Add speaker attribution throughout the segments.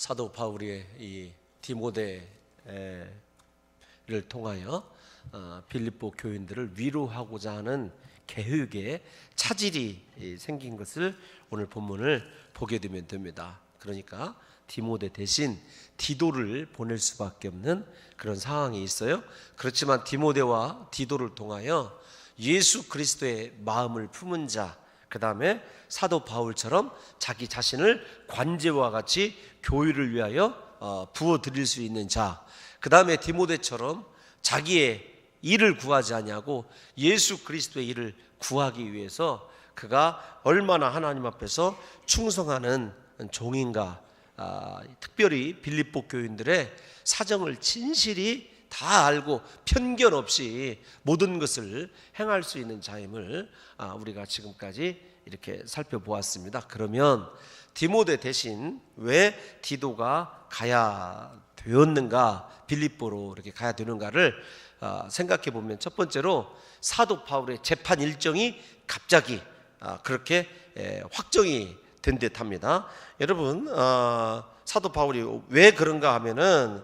Speaker 1: 사도 바울의 이 디모데를 통하여 빌립보 교인들을 위로하고자 하는 계획에 차질이 생긴 것을 오늘 본문을 보게 되면 됩니다. 그러니까 디모데 대신 디도를 보낼 수밖에 없는 그런 상황이 있어요. 그렇지만 디모데와 디도를 통하여 예수 그리스도의 마음을 품은 자, 그 다음에 사도 바울처럼 자기 자신을 관제와 같이 교회를 위하여 부어드릴 수 있는 자, 그 다음에 디모데처럼 자기의 일을 구하지 아니하고 예수 그리스도의 일을 구하기 위해서 그가 얼마나 하나님 앞에서 충성하는 종인가, 특별히 빌립보 교인들의 사정을 진실이 다 알고 편견 없이 모든 것을 행할 수 있는 자임을 우리가 지금까지 이렇게 살펴보았습니다. 그러면 디모데 대신 왜 디도가 가야 되었는가, 빌립보로 이렇게 가야 되는가를 생각해 보면, 첫 번째로 사도 바울의 재판 일정이 갑자기 그렇게 확정이 된 듯합니다. 여러분, 사도 바울이 왜 그런가 하면은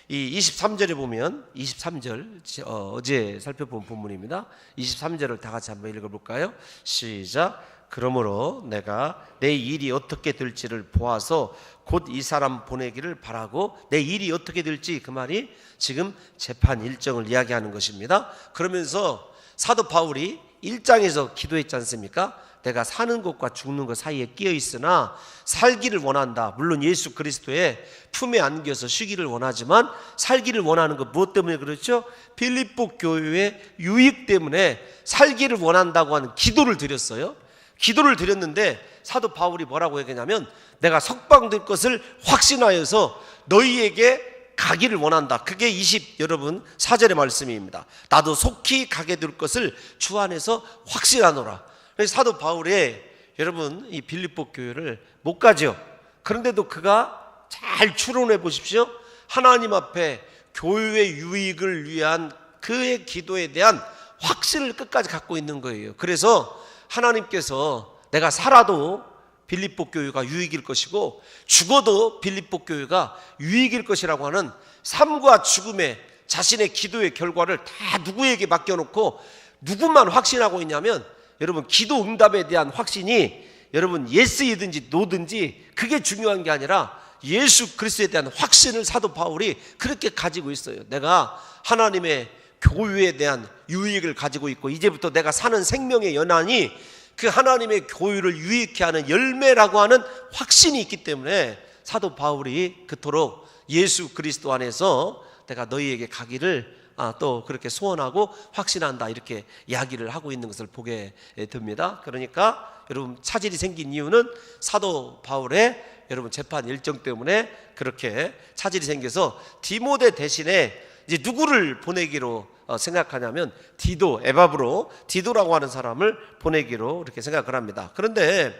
Speaker 1: 이 23절에 보면, 23절 어제 살펴본 본문입니다. 23절을 다 같이 한번 읽어볼까요? 시작. 그러므로 내가 내 일이 어떻게 될지를 보아서 곧 이 사람 보내기를 바라고, 내 일이 어떻게 될지, 그 말이 지금 재판 일정을 이야기하는 것입니다. 그러면서 사도 바울이 1장에서 기도했지 않습니까? 내가 사는 것과 죽는 것 사이에 끼어 있으나 살기를 원한다. 물론 예수 그리스도의 품에 안겨서 쉬기를 원하지만 살기를 원하는 것, 무엇 때문에 그렇죠? 빌립보 교회의 유익 때문에 살기를 원한다고 하는 기도를 드렸어요. 기도를 드렸는데 사도 바울이 뭐라고 얘기했냐면, 내가 석방될 것을 확신하여서 너희에게 가기를 원한다. 그게 여러분 4절의 말씀입니다. 나도 속히 가게 될 것을 주 안에서 확신하노라. 그래서 사도 바울이 여러분 이 빌립보 교회를 못 가죠. 그런데도 그가 잘 추론해 보십시오. 하나님 앞에 교회의 유익을 위한 그의 기도에 대한 확신을 끝까지 갖고 있는 거예요. 그래서 하나님께서 내가 살아도 빌립보 교회가 유익일 것이고 죽어도 빌립보 교회가 유익일 것이라고 하는 삶과 죽음의 자신의 기도의 결과를 다 누구에게 맡겨놓고 누구만 확신하고 있냐면, 여러분 기도 응답에 대한 확신이 여러분 예스이든지 노든지 그게 중요한 게 아니라 예수 그리스도에 대한 확신을 사도 바울이 그렇게 가지고 있어요. 내가 하나님의 교회에 대한 유익을 가지고 있고 이제부터 내가 사는 생명의 연한이 그 하나님의 교회를 유익케 하는 열매라고 하는 확신이 있기 때문에 사도 바울이 그토록 예수 그리스도 안에서 내가 너희에게 가기를 또 그렇게 소원하고 확신한다, 이렇게 이야기를 하고 있는 것을 보게 됩니다. 그러니까 여러분 차질이 생긴 이유는 사도 바울의 여러분 재판 일정 때문에 그렇게 차질이 생겨서 디모데 대신에 이제 누구를 보내기로 생각하냐면 디도, 에바브로 디도라고 하는 사람을 보내기로 이렇게 생각을 합니다. 그런데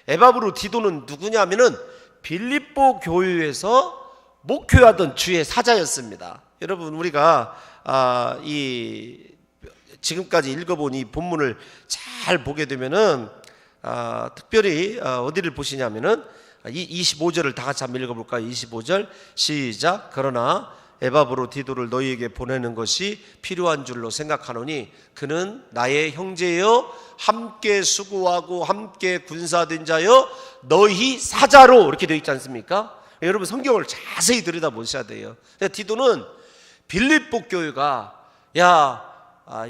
Speaker 1: 에바브로 디도는 누구냐면은 빌립보 교회에서 목회하던 주의 사자였습니다. 여러분 우리가 지금까지 읽어본 이 본문을 잘 보게 되면은 특별히 어디를 보시냐면은 25절을 다 같이 한번 읽어볼까요? 25절 시작. 그러나 에바브로 디도를 너희에게 보내는 것이 필요한 줄로 생각하노니 그는 나의 형제여 함께 수고하고 함께 군사된 자여 너희 사자로, 이렇게 되어 있지 않습니까? 여러분 성경을 자세히 들여다보셔야 돼요. 디도는 빌립보 교회가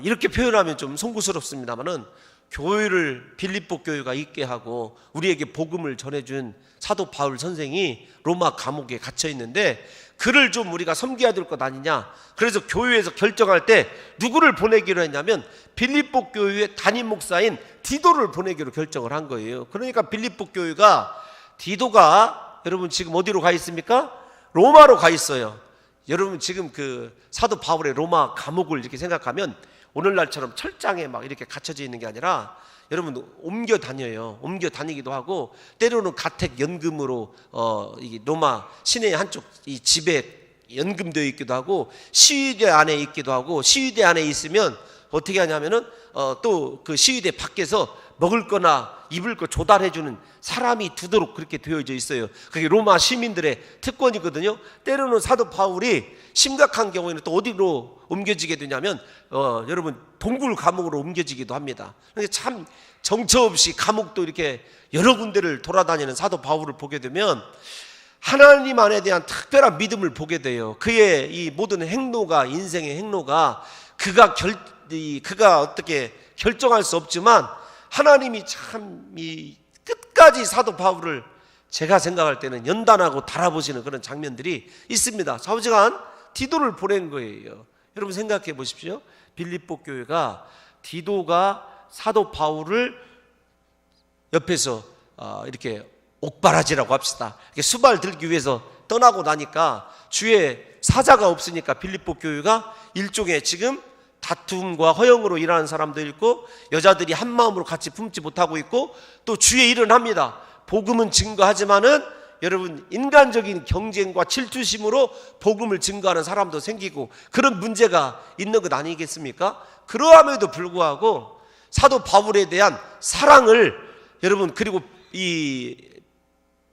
Speaker 1: 이렇게 표현하면 좀 송구스럽습니다만은 교회를 빌립보 교회가 있게 하고 우리에게 복음을 전해준 사도 바울 선생이 로마 감옥에 갇혀 있는데 그를 좀 우리가 섬겨야 될 것 아니냐. 그래서 교회에서 결정할 때 누구를 보내기로 했냐면 빌립보 교회의 담임 목사인 디도를 보내기로 결정을 한 거예요. 그러니까 빌립보 교회가, 디도가 여러분 지금 어디로 가 있습니까? 로마로 가 있어요. 여러분 지금 그 사도 바울의 로마 감옥을 이렇게 생각하면 오늘날처럼 철장에 막 이렇게 갇혀져 있는 게 아니라 여러분 옮겨 다녀요. 옮겨 다니기도 하고 때로는 가택 연금으로 이 로마 시내 한쪽 이 집에 연금되어 있기도 하고 시위대 안에 있기도 하고, 시위대 안에 있으면 어떻게 하냐면은 또 그 시위대 밖에서 먹을 거나 입을 거 조달해주는 사람이 두도록 그렇게 되어져 있어요. 그게 로마 시민들의 특권이거든요. 때로는 사도 바울이 심각한 경우에는 또 어디로 옮겨지게 되냐면 여러분 동굴 감옥으로 옮겨지기도 합니다. 그러니까 참 정처 없이 감옥도 이렇게 여러 군데를 돌아다니는 사도 바울을 보게 되면 하나님 안에 대한 특별한 믿음을 보게 돼요. 그의 이 모든 행로가, 인생의 행로가 그가 어떻게 결정할 수 없지만 하나님이 참 이 끝까지 사도 바울을 제가 생각할 때는 연단하고 달아보시는 그런 장면들이 있습니다. 좌우지간 디도를 보낸 거예요. 여러분 생각해 보십시오. 빌립보 교회가 디도가 사도 바울을 옆에서 이렇게 옥바라지라고 합시다. 수발 들기 위해서 떠나고 나니까 주의 사자가 없으니까 빌립보 교회가 일종의 지금 다툼과 허영으로 일하는 사람도 있고 여자들이 한 마음으로 같이 품지 못하고 있고 또 주의 일은 합니다. 복음은 증거하지만은 여러분 인간적인 경쟁과 질투심으로 복음을 증거하는 사람도 생기고 그런 문제가 있는 것 아니겠습니까? 그러함에도 불구하고 사도 바울에 대한 사랑을 여러분 그리고 이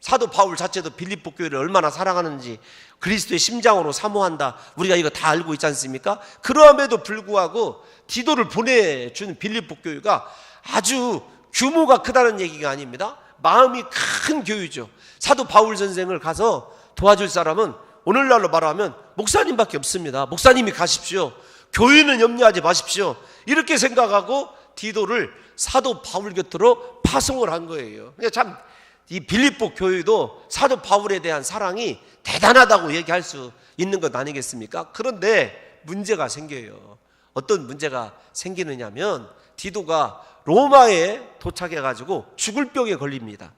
Speaker 1: 사도 바울 자체도 빌립보 교회를 얼마나 사랑하는지 그리스도의 심장으로 사모한다. 우리가 이거 다 알고 있지 않습니까? 그럼에도 불구하고 디도를 보내준 빌립보 교회가 아주 규모가 크다는 얘기가 아닙니다. 마음이 큰 교회죠. 사도 바울 선생을 가서 도와줄 사람은 오늘날로 말하면 목사님밖에 없습니다. 목사님이 가십시오. 교회는 염려하지 마십시오. 이렇게 생각하고 디도를 사도 바울 곁으로 파송을 한 거예요. 그러니까 참 이 빌립보 교회도 사도 바울에 대한 사랑이 대단하다고 얘기할 수 있는 것 아니겠습니까? 그런데 문제가 생겨요. 어떤 문제가 생기느냐면 디도가 로마에 도착해가지고 죽을 병에 걸립니다.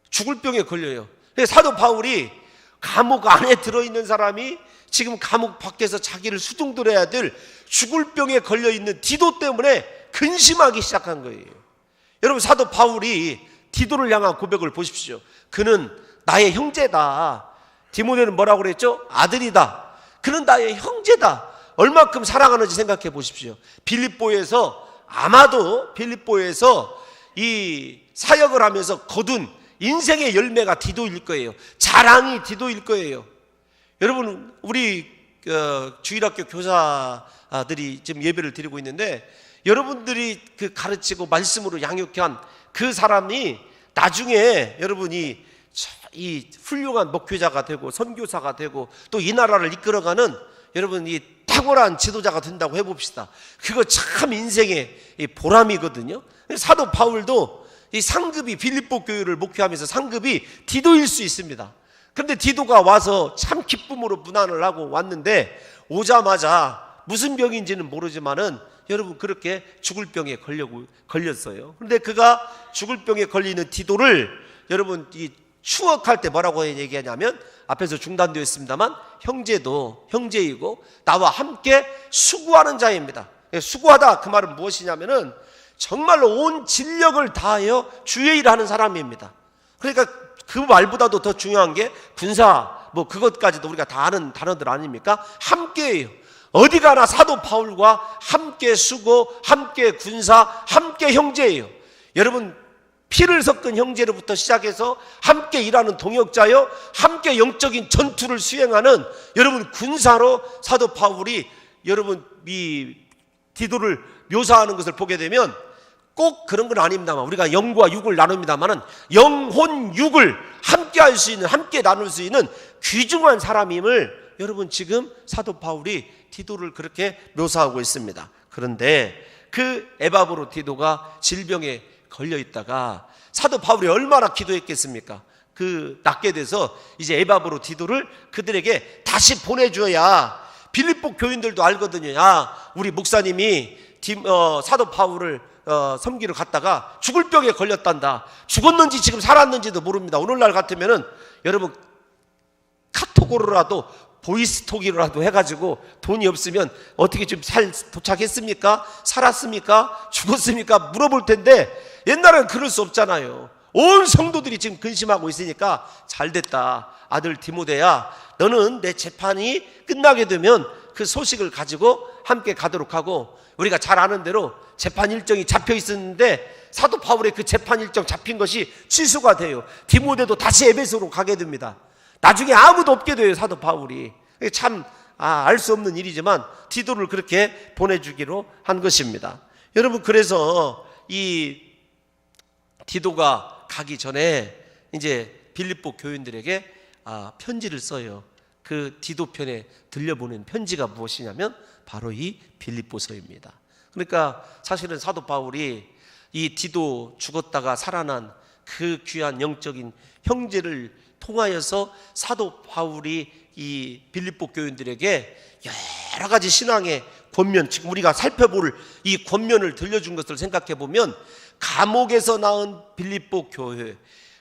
Speaker 1: 죽을 병에 걸려요. 사도 바울이 감옥 안에 들어있는 사람이 지금 감옥 밖에서 자기를 수둥들어야 될 죽을 병에 걸려있는 디도 때문에 근심하기 시작한 거예요. 여러분 사도 바울이 디도를 향한 고백을 보십시오. 그는 나의 형제다. 디모데는 뭐라고 그랬죠? 아들이다. 그는 나의 형제다. 얼마큼 사랑하는지 생각해 보십시오. 아마도 빌립보에서 이 사역을 하면서 거둔 인생의 열매가 디도일 거예요. 자랑이 디도일 거예요. 여러분 우리 주일학교 교사들이 지금 예배를 드리고 있는데 여러분들이 그 가르치고 말씀으로 양육한 그 사람이 나중에 여러분이 이 훌륭한 목회자가 되고 선교사가 되고 또 이 나라를 이끌어가는 여러분 이 탁월한 지도자가 된다고 해봅시다. 그거 참 인생의 보람이거든요. 사도 바울도 이 상급이 빌립보 교회를 목회하면서 상급이 디도일 수 있습니다. 그런데 디도가 와서 참 기쁨으로 문안을 하고 왔는데 오자마자 무슨 병인지는 모르지만은 여러분 그렇게 죽을 병에 걸렸어요. 그런데 그가 죽을 병에 걸리는 디도를 여러분 이 추억할 때 뭐라고 얘기하냐면 앞에서 중단되어 있습니다만 형제이고 나와 함께 수고하는 자입니다. 수고하다 그 말은 무엇이냐면은 정말로 온 진력을 다하여 주의 일을 하는 사람입니다. 그러니까 그 말보다도 더 중요한 게 군사 그것까지도 우리가 다 아는 단어들 아닙니까? 함께예요. 어디 가나 사도 바울과 함께 수고, 함께 군사, 함께 형제예요. 여러분 피를 섞은 형제로부터 시작해서 함께 일하는 동역자요, 함께 영적인 전투를 수행하는 여러분 군사로 사도 바울이 여러분 이 디도를 묘사하는 것을 보게 되면 꼭 그런 건 아닙니다만 우리가 영과 육을 나눕니다만은 영혼 육을 함께 할 수 있는, 함께 나눌 수 있는 귀중한 사람임을 여러분 지금 사도 바울이 디도를 그렇게 묘사하고 있습니다. 그런데 그 에바브로 디도가 질병에 걸려 있다가 사도 바울이 얼마나 기도했겠습니까? 낫게 돼서 이제 에바브로 디도를 그들에게 다시 보내줘야 빌립보 교인들도 알거든요. 우리 목사님이 사도 바울을 섬기러 갔다가 죽을 병에 걸렸단다. 죽었는지 지금 살았는지도 모릅니다. 오늘날 같으면은 여러분 카톡으로라도 보이스톡이라도 해가지고 돈이 없으면 어떻게 좀 도착했습니까? 살았습니까? 죽었습니까? 물어볼 텐데 옛날에는 그럴 수 없잖아요. 온 성도들이 지금 근심하고 있으니까 잘됐다. 아들 디모데야, 너는 내 재판이 끝나게 되면 그 소식을 가지고 함께 가도록 하고, 우리가 잘 아는 대로 재판 일정이 잡혀 있었는데 사도 바울의 그 재판 일정 잡힌 것이 취소가 돼요. 디모데도 다시 에베소로 가게 됩니다. 나중에 아무도 없게 돼요, 사도 바울이. 참 알 수 없는 일이지만 디도를 그렇게 보내주기로 한 것입니다. 여러분, 그래서 이 디도가 가기 전에 이제 빌립보 교인들에게 편지를 써요. 그 디도편에 들려보낸 편지가 무엇이냐면 바로 이 빌립보서입니다. 그러니까 사실은 사도 바울이 이 디도 죽었다가 살아난 그 귀한 영적인 형제를 통하여서 사도 바울이 이 빌립보 교인들에게 여러 가지 신앙의 권면, 지금 우리가 살펴볼 이 권면을 들려준 것을 생각해 보면, 감옥에서 나온 빌립보 교회,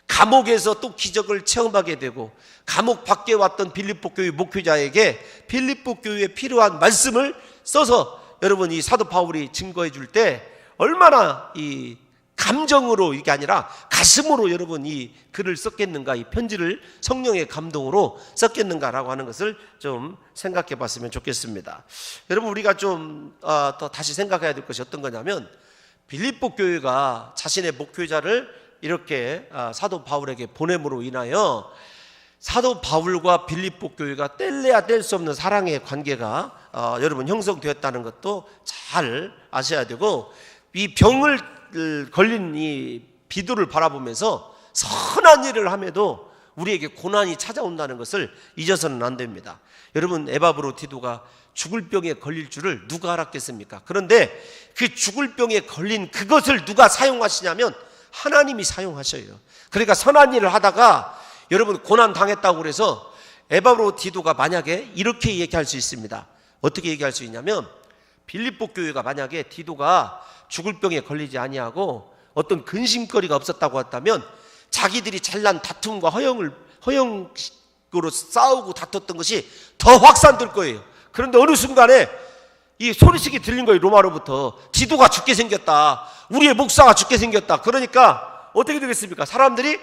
Speaker 1: 감옥에서 또 기적을 체험하게 되고 감옥 밖에 왔던 빌립보 교회 목회자에게 빌립보 교회에 필요한 말씀을 써서 여러분 이 사도 바울이 증거해 줄 때 얼마나 이 감정으로, 이게 아니라 가슴으로 여러분 이 글을 썼겠는가, 이 편지를 성령의 감동으로 썼겠는가라고 하는 것을 좀 생각해 봤으면 좋겠습니다. 여러분, 우리가 좀 더 다시 생각해야 될 것이 어떤 거냐면, 빌립보 교회가 자신의 목회자를 이렇게 사도 바울에게 보냄으로 인하여 사도 바울과 빌립보 교회가 뗄래야 뗄 수 없는 사랑의 관계가 여러분 형성되었다는 것도 잘 아셔야 되고, 이 병을 걸린 이 비도를 바라보면서 선한 일을 함에도 우리에게 고난이 찾아온다는 것을 잊어서는 안 됩니다. 여러분, 에바브로디도가 죽을 병에 걸릴 줄을 누가 알았겠습니까? 그런데 그 죽을 병에 걸린 그것을 누가 사용하시냐면 하나님이 사용하셔요. 그러니까 선한 일을 하다가 여러분 고난 당했다고 그래서 에바브로디도가 만약에 이렇게 얘기할 수 있습니다. 어떻게 얘기할 수 있냐면, 빌립보 교회가 만약에 디도가 죽을 병에 걸리지 아니하고 어떤 근심거리가 없었다고 했다면 자기들이 잘난 다툼과 허영으로 싸우고 다퉜던 것이 더 확산될 거예요. 그런데 어느 순간에 이 소리식이 들린 거예요. 로마로부터 디도가 죽게 생겼다, 우리의 목사가 죽게 생겼다. 그러니까 어떻게 되겠습니까? 사람들이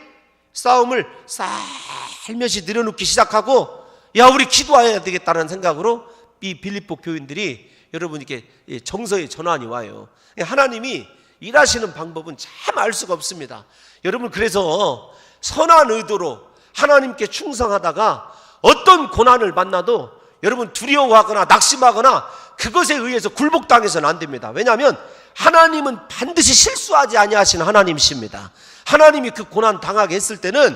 Speaker 1: 싸움을 살며시 늘여놓기 시작하고, 야, 우리 기도해야 되겠다는 생각으로 이 빌립보 교인들이 여러분 이렇게 정서의 전환이 와요. 하나님이 일하시는 방법은 참 알 수가 없습니다. 여러분, 그래서 선한 의도로 하나님께 충성하다가 어떤 고난을 만나도 여러분 두려워하거나 낙심하거나 그것에 의해서 굴복당해서는 안 됩니다. 왜냐하면 하나님은 반드시 실수하지 아니하시는 하나님이십니다. 하나님이 그 고난 당하게 했을 때는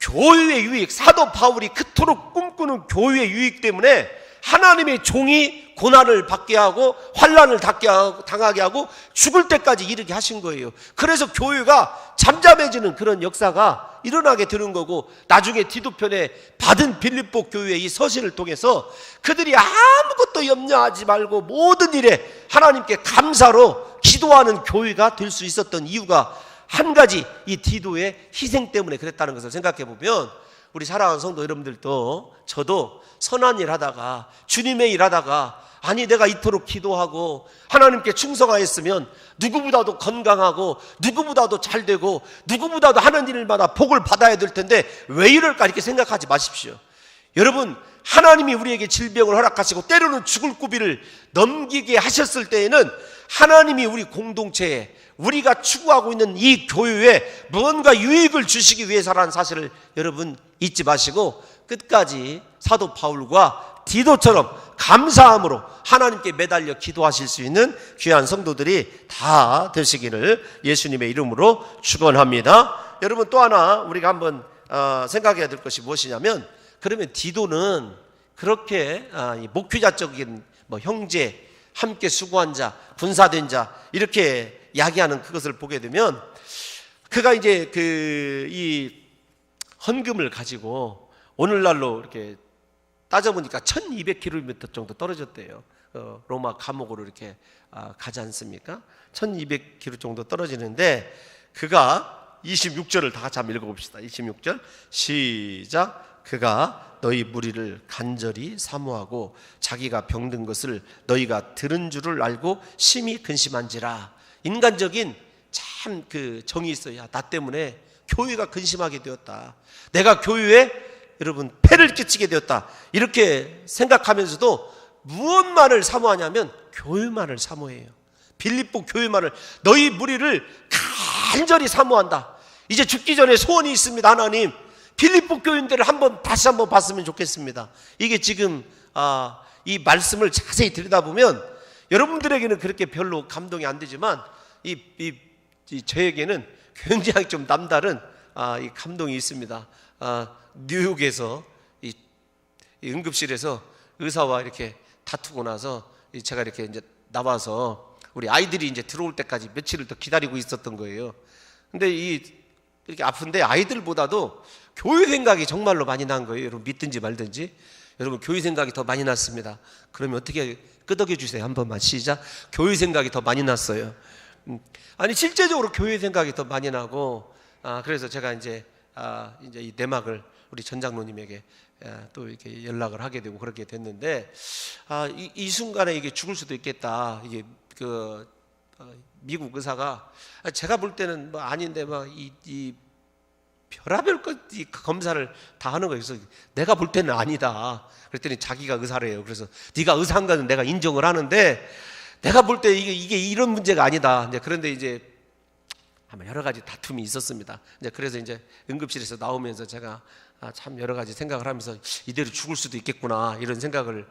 Speaker 1: 교회의 유익, 사도 바울이 그토록 꿈꾸는 교회의 유익 때문에 하나님의 종이 고난을 받게 하고 환난을 당하게 하고 죽을 때까지 이르게 하신 거예요. 그래서 교회가 잠잠해지는 그런 역사가 일어나게 되는 거고, 나중에 디도편에 받은 빌립보 교회의 이 서신을 통해서 그들이 아무것도 염려하지 말고 모든 일에 하나님께 감사로 기도하는 교회가 될 수 있었던 이유가 한 가지, 이 디도의 희생 때문에 그랬다는 것을 생각해 보면, 우리 사랑하는 성도 여러분들도, 저도 선한 일 하다가, 주님의 일 하다가, 아니 내가 이토록 기도하고 하나님께 충성하였으면 누구보다도 건강하고 누구보다도 잘되고 누구보다도 하는 일마다 복을 받아야 될 텐데 왜 이럴까, 이렇게 생각하지 마십시오. 여러분, 하나님이 우리에게 질병을 허락하시고 때로는 죽을 고비를 넘기게 하셨을 때에는 하나님이 우리 공동체에, 우리가 추구하고 있는 이 교회에 무언가 유익을 주시기 위해서라는 사실을 여러분 잊지 마시고, 끝까지 사도 바울과 디도처럼 감사함으로 하나님께 매달려 기도하실 수 있는 귀한 성도들이 다 되시기를 예수님의 이름으로 축원합니다. 여러분, 또 하나 우리가 한번 생각해야 될 것이 무엇이냐면, 그러면 디도는 그렇게 목회자적인 형제, 함께 수고한 자, 분사된 자, 이렇게 이야기하는 그것을 보게 되면, 그가 이제 이 헌금을 가지고 오늘날로 이렇게 따져보니까 1200km 정도 떨어졌대요. 로마 감옥으로 이렇게 가지 않습니까? 1200km 정도 떨어지는데, 그가 26절을 다 같이 한번 읽어봅시다. 26절 시작. 그가 너희 무리를 간절히 사모하고 자기가 병든 것을 너희가 들은 줄을 알고 심히 근심한지라. 인간적인 참 그 정이 있어요. 나 때문에 교회가 근심하게 되었다. 내가 교회에 여러분 폐를 끼치게 되었다. 이렇게 생각하면서도 무엇만을 사모하냐면 교회만을 사모해요. 빌립보 교회만을, 너희 무리를 간절히 사모한다. 이제 죽기 전에 소원이 있습니다. 하나님, 빌립보 교인들을 다시 한번 봤으면 좋겠습니다. 이게 지금 이 말씀을 자세히 들여다보면 여러분들에게는 그렇게 별로 감동이 안 되지만 저에게는 굉장히 좀 남다른 이 감동이 있습니다. 뉴욕에서 이 응급실에서 의사와 이렇게 다투고 나서 제가 이렇게 이제 나와서 우리 아이들이 이제 들어올 때까지 며칠을 더 기다리고 있었던 거예요. 근데 이렇게 아픈데 아이들보다도 교회 생각이 정말로 많이 난 거예요. 여러분 믿든지 말든지 여러분 교회 생각이 더 많이 났습니다. 그러면 어떻게 끄덕여 주세요. 한 번만 시작. 교회 생각이 더 많이 났어요. 아니 실제적으로 교회 생각이 더 많이 나고 그래서 제가 이제 이 내막을 우리 전 장로님에게 또 이렇게 연락을 하게 되고 그렇게 됐는데 이 순간에 이게 죽을 수도 있겠다. 이게 미국 의사가 제가 볼 때는 뭐 아닌데 막 이 별의별 이 검사를 다 하는 거예요. 그래서 내가 볼 때는 아니다. 그랬더니 자기가 의사래요. 그래서 네가 의사인 거는 내가 인정을 하는데 내가 볼 때 이게 이런 문제가 아니다. 그런데 이제 여러 가지 다툼이 있었습니다. 그래서 이제 응급실에서 나오면서 제가 참 여러 가지 생각을 하면서 이대로 죽을 수도 있겠구나 이런 생각을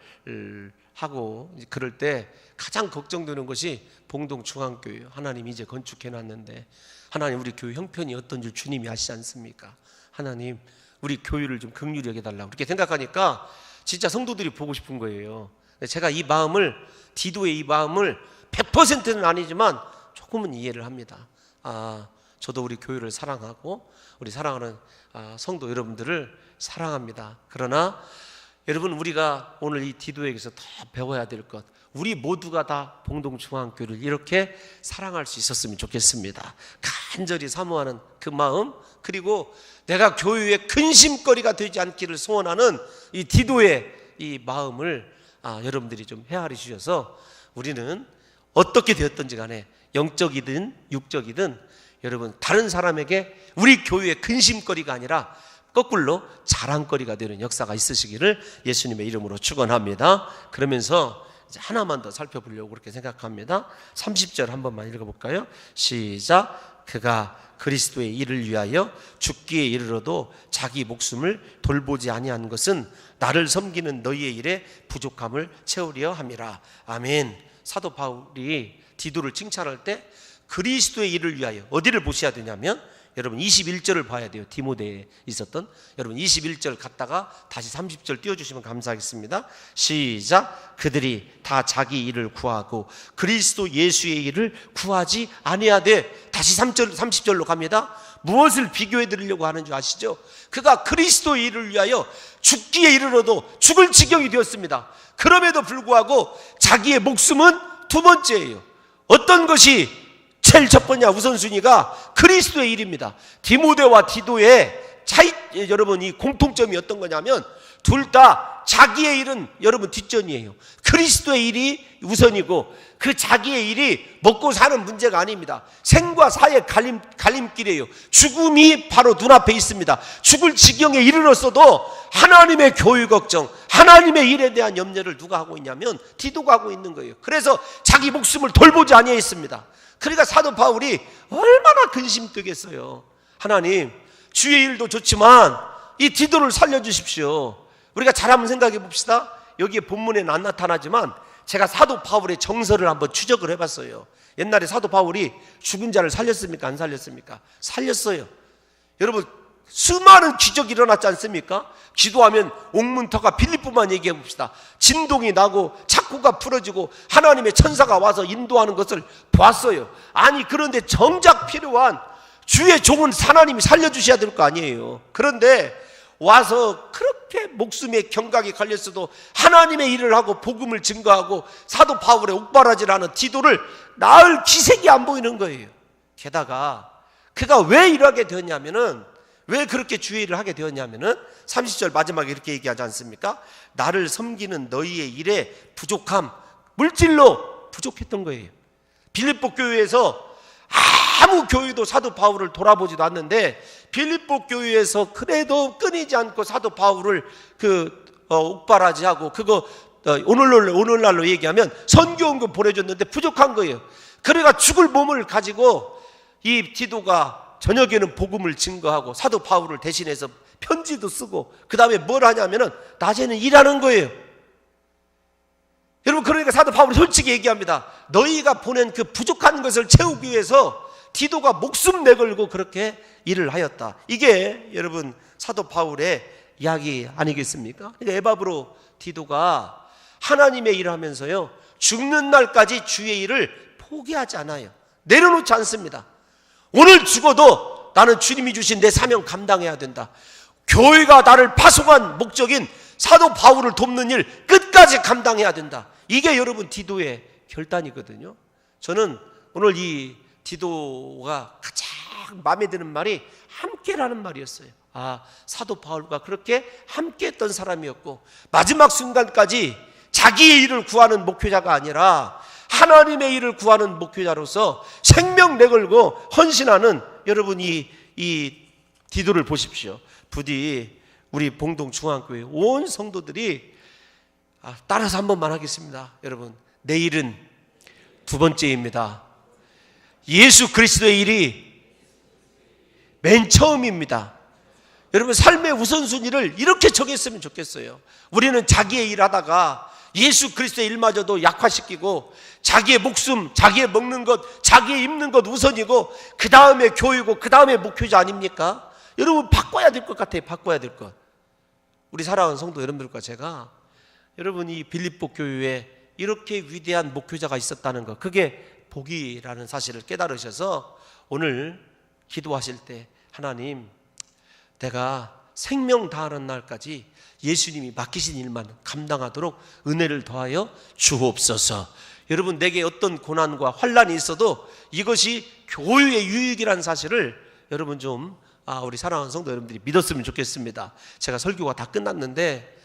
Speaker 1: 하고 그럴 때 가장 걱정되는 것이 봉동중앙교회예요. 하나님 이제 건축해놨는데 하나님 우리 교회 형편이 어떤 줄 주님이 아시지 않습니까? 하나님 우리 교회를 좀 긍휼히 여겨달라고 그렇게 생각하니까 진짜 성도들이 보고 싶은 거예요. 제가 이 마음을 디도의 이 마음을 100%는 아니지만 조금은 이해를 합니다. 저도 우리 교회를 사랑하고 우리 사랑하는 성도 여러분들을 사랑합니다. 그러나 여러분 우리가 오늘 이 디도에게서 더 배워야 될 것, 우리 모두가 다 봉동중앙교회를 이렇게 사랑할 수 있었으면 좋겠습니다. 간절히 사모하는 그 마음, 그리고 내가 교회의 근심거리가 되지 않기를 소원하는 이 디도의 이 마음을 여러분들이 좀 헤아려 주셔서 우리는 어떻게 되었든지 간에 영적이든 육적이든 여러분 다른 사람에게 우리 교회의 근심거리가 아니라 거꾸로 자랑거리가 되는 역사가 있으시기를 예수님의 이름으로 축원합니다. 그러면서 이제 하나만 더 살펴보려고 그렇게 생각합니다. 30절 한 번만 읽어볼까요? 시작. 그가 그리스도의 일을 위하여 죽기에 이르러도 자기 목숨을 돌보지 아니한 것은 나를 섬기는 너희의 일에 부족함을 채우려 함이라. 아멘. 사도 바울이 디도를 칭찬할 때 그리스도의 일을 위하여 어디를 보셔야 되냐면 여러분 21절을 봐야 돼요. 디모데에 있었던 여러분 21절 갔다가 다시 30절 띄워주시면 감사하겠습니다. 시작. 그들이 다 자기 일을 구하고 그리스도 예수의 일을 구하지 아니하되 다시 30절로 갑니다. 무엇을 비교해 드리려고 하는 줄 아시죠? 그가 그리스도의 일을 위하여 죽기에 이르러도 죽을 지경이 되었습니다. 그럼에도 불구하고 자기의 목숨은 두 번째예요. 어떤 것이 제일 첫 번째 우선순위가 그리스도의 일입니다. 디모데와 디도의 차이, 여러분 이 공통점이 어떤 거냐면 둘 다 자기의 일은 여러분 뒷전이에요. 그리스도의 일이 우선이고 그 자기의 일이 먹고 사는 문제가 아닙니다. 생과 사의 갈림길이에요. 죽음이 바로 눈앞에 있습니다. 죽을 지경에 이르렀어도 하나님의 교회 걱정, 하나님의 일에 대한 염려를 누가 하고 있냐면 디도가 하고 있는 거예요. 그래서 자기 목숨을 돌보지 아니했습니다. 그러니까 사도 바울이 얼마나 근심되겠어요. 하나님 주의 일도 좋지만 이 디도를 살려주십시오. 우리가 잘 한번 생각해 봅시다. 여기에 본문에는 안 나타나지만 제가 사도 바울의 정서를 한번 추적을 해봤어요. 옛날에 사도 바울이 죽은 자를 살렸습니까? 안 살렸습니까? 살렸어요. 여러분 수많은 기적이 일어났지 않습니까? 기도하면 옥문터가 빌립보만 얘기해 봅시다. 진동이 나고 착고가 풀어지고 하나님의 천사가 와서 인도하는 것을 보았어요. 아니 그런데 정작 필요한 주의 종은 하나님이 살려주셔야 될 거 아니에요. 그런데 와서 그렇게 목숨에 경각이 걸렸어도 하나님의 일을 하고 복음을 증거하고 사도 바울의 옥바라지라는 디도를 낳을 기색이 안 보이는 거예요. 게다가 그가 왜 이러게 되었냐면은 왜 그렇게 주의 일을 하게 되었냐면은 30절 마지막에 이렇게 얘기하지 않습니까? 나를 섬기는 너희의 일에 부족함, 물질로 부족했던 거예요. 빌립보 교회에서 아무 교회도 사도 바울을 돌아보지도 않는데 빌립보 교회에서 그래도 끊이지 않고 사도 바울을 옥바라지 하고 그거 오늘날로 얘기하면 선교원금 보내줬는데 부족한 거예요. 그래가 죽을 몸을 가지고 이 디도가 저녁에는 복음을 증거하고 사도 바울을 대신해서 편지도 쓰고 그 다음에 뭘 하냐면은 낮에는 일하는 거예요. 여러분, 그러니까 사도 바울이 솔직히 얘기합니다. 너희가 보낸 그 부족한 것을 채우기 위해서 디도가 목숨 내걸고 그렇게 일을 하였다. 이게 여러분 사도 바울의 이야기 아니겠습니까? 그러니까 에바브로 디도가 하나님의 일을 하면서요, 죽는 날까지 주의 일을 포기하지 않아요. 내려놓지 않습니다. 오늘 죽어도 나는 주님이 주신 내 사명 감당해야 된다. 교회가 나를 파송한 목적인 사도 바울을 돕는 일 끝까지 감당해야 된다. 이게 여러분 디도의 결단이거든요. 저는 오늘 이 디도가 가장 마음에 드는 말이 함께라는 말이었어요. 사도 바울과 그렇게 함께했던 사람이었고 마지막 순간까지 자기의 일을 구하는 목회자가 아니라 하나님의 일을 구하는 목회자로서 생명 내걸고 헌신하는 여러분 이 디도를 보십시오. 부디 우리 봉동 중앙교회 온 성도들이 따라서 한 번만 하겠습니다. 여러분, 내일은 두 번째입니다. 예수 그리스도의 일이 맨 처음입니다. 여러분, 삶의 우선순위를 이렇게 정했으면 좋겠어요. 우리는 자기의 일 하다가 예수 그리스도의 일마저도 약화시키고 자기의 목숨, 자기의 먹는 것, 자기의 입는 것 우선이고 그 다음에 교회고 그 다음에 목회자 아닙니까? 여러분, 바꿔야 될 것 같아요. 바꿔야 될 것. 우리 사랑하는 성도 여러분들과 제가 여러분 이 빌립보 교회에 이렇게 위대한 목회자가 있었다는 것, 그게 복이라는 사실을 깨달으셔서 오늘 기도하실 때 하나님, 내가 생명 다하는 날까지 예수님이 맡기신 일만 감당하도록 은혜를 더하여 주옵소서. 여러분, 내게 어떤 고난과 환난이 있어도 이것이 교회의 유익이라는 사실을 여러분 좀 우리 사랑하는 성도 여러분들이 믿었으면 좋겠습니다. 제가 설교가 다 끝났는데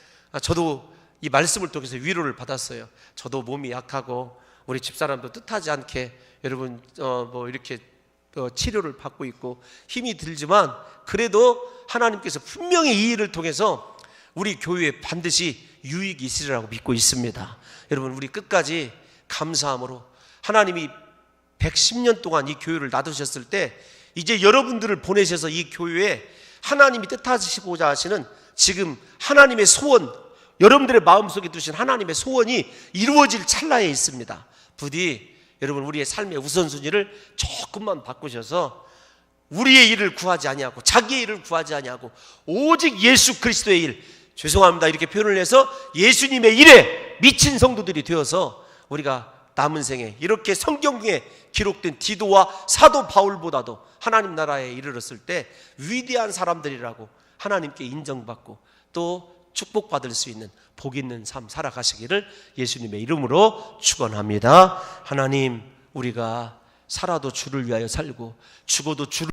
Speaker 1: 저도 이 말씀을 통해서 위로를 받았어요. 저도 몸이 약하고 우리 집사람도 뜻하지 않게 여러분 이렇게 치료를 받고 있고 힘이 들지만 그래도 하나님께서 분명히 이 일을 통해서 우리 교회에 반드시 유익이 있으리라고 믿고 있습니다. 여러분, 우리 끝까지 감사함으로 하나님이 110년 동안 이 교회를 놔두셨을 때 이제 여러분들을 보내셔서 이 교회에 하나님이 뜻하시고자 하시는 지금 하나님의 소원, 여러분들의 마음속에 두신 하나님의 소원이 이루어질 찰나에 있습니다. 부디 여러분 우리의 삶의 우선순위를 조금만 바꾸셔서 우리의 일을 구하지 아니하고 자기의 일을 구하지 아니하고 오직 예수 그리스도의 일, 죄송합니다 이렇게 표현을 해서 예수님의 일에 미친 성도들이 되어서 우리가 남은 생에 이렇게 성경에 기록된 디도와 사도 바울보다도 하나님 나라에 이르렀을 때 위대한 사람들이라고 하나님께 인정받고 또 축복받을 수 있는 복 있는 삶 살아가시기를 예수님의 이름으로 축원합니다. 하나님, 우리가 살아도 주를 위하여 살고 죽어도 주를